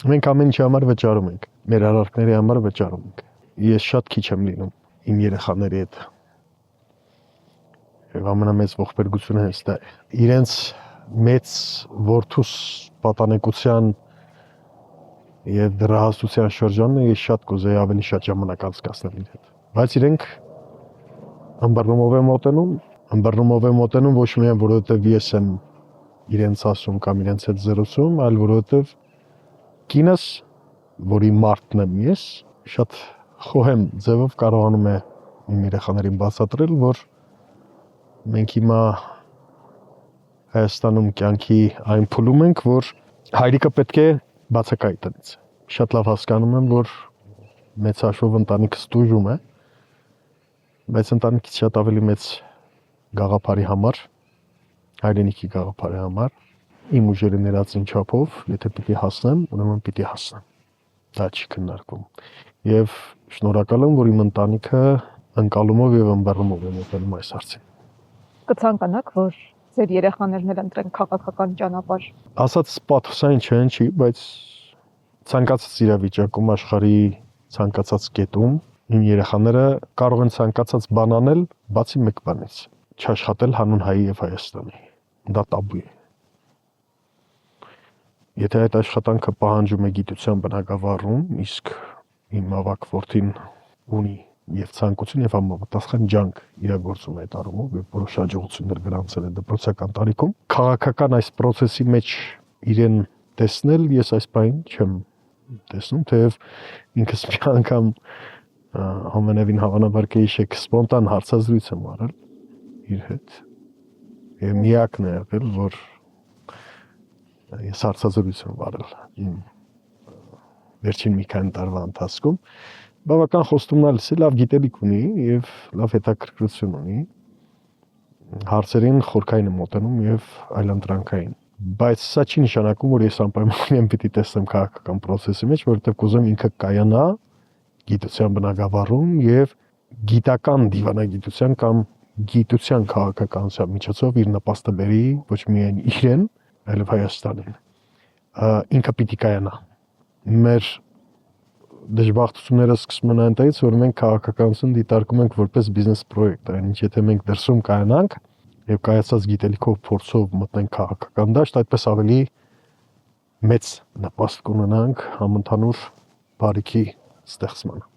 Մենք ամեն ինչի համար վճարում ենք, մեր արարքների համար վճարում ենք։ Ես շատ քիչ եմ լինում իմ երեխաների հետ։ Եվ ամենամեծ ողբերգությունը հենց դա է։ Իրենց մեծ որդուս պատանեկության եւ դրահասության շրջանն ես շատ կուզեի ավելի շատ ժամանակ անցկացնել իր հետ։ Բայց իրենք ըմբռնումով եմ մոտենում ոչ միայն որովհետեւ ես եմ իրենց ասում կամ իրենց հետ զրուցում, այլ որովհետեւ կինս, որի մարդն եմ ես, շատ խոհեմ ձևով կարողանում է իմ երեխաներին բացատրել, որ մենք հիմա Հայաստանում կյանքի այն փուլում ենք, որ հայրիկը պետք է բացակայի տնից։ Շատ լավ հասկանում եմ, որ մեծ հաշվով ընտանիքս տուժում է, բայց ընտանիքից շատ ավելի մեծ գաղափարի համար, հայրենիքի գաղափարի համար, իմ ուժերի ներածին չափով, եթե պիտի հասնեմ, ուրեմն պիտի հասնեմ։ Դա չի քննարկվում։ Եվ շնորհակալ եմ, որ իմ ընտանիքը ընկալումով եւ ըմբռնումով է մոտենում այս հարցին։ Կցանկանաք, որ ձեր երեխաներն էլ ընտրեն քաղաքական ճանապարհ։ Ասած պաթոսային չի, բայց ցանկացած իրավիճակում աշխարհի ցանկացած կետում իմ երեխաները կարող են ցանկացած բան անել, բացի մեկ բանից՝ չաշխատել հանուն հայի եւ Հայաստանի։ Դա տաբու է։ Եթե այդ աշխատանքը պահանջում է գիտության բնագավառում, իսկ իմ ավակ որդին ունի եւ ցանկություն եւ համապատասխան ջանք իրագործում է այդ առումով եւ որոշ հաջողություններ գրանցել է դպրոցական տարիքում, քաղաքական այս process-ի մեջ իրեն տեսնել ես այս բանին չեմ տեսնում, թեև ինքս մի անգամ ամենևին հավանաբար կհիշեք սպոնտան հարցազրույց եմ արել իր հետ եւ միակն է եղել, որ ես հարցազրույց եմ արել իմ վերջին մի քանի տարվա ընթացքում բավական խոստումնալից է, լավ գիտելիք ունի եւ լավ հետաքրքրություն ունի հարցերին խորքային է մոտենում եւ այլընտրանքային, բայց սա չի նշանակում, որ ես անպայման պիտի տեսնեմ քաղաքական process-ի մեջ, որովհետեւ կուզեմ ինքը կայանա գիտության բնագավառում եւ գիտական դիվանագիտության կամ գիտության քաղաքականության միջոցով իր նպաստը բերի ոչ միայն իրեն, այլև Հայաստանին։ Ինքը պիտի կայանա։ Մեր դժբախտությունները սկսում են այնտեղից, որ մենք քաղաքականություն դիտարկում ենք որպես բիզնես պրոյեկտ, այնինչ եթե մենք դրսում կայանանք եւ կայացած գիտելիքով փորձով մտնենք քաղաքական դաշտ, այդպես ավելի մեծ նպաստ կունենանք համընդհանուր բարիքի ստեղծմանը։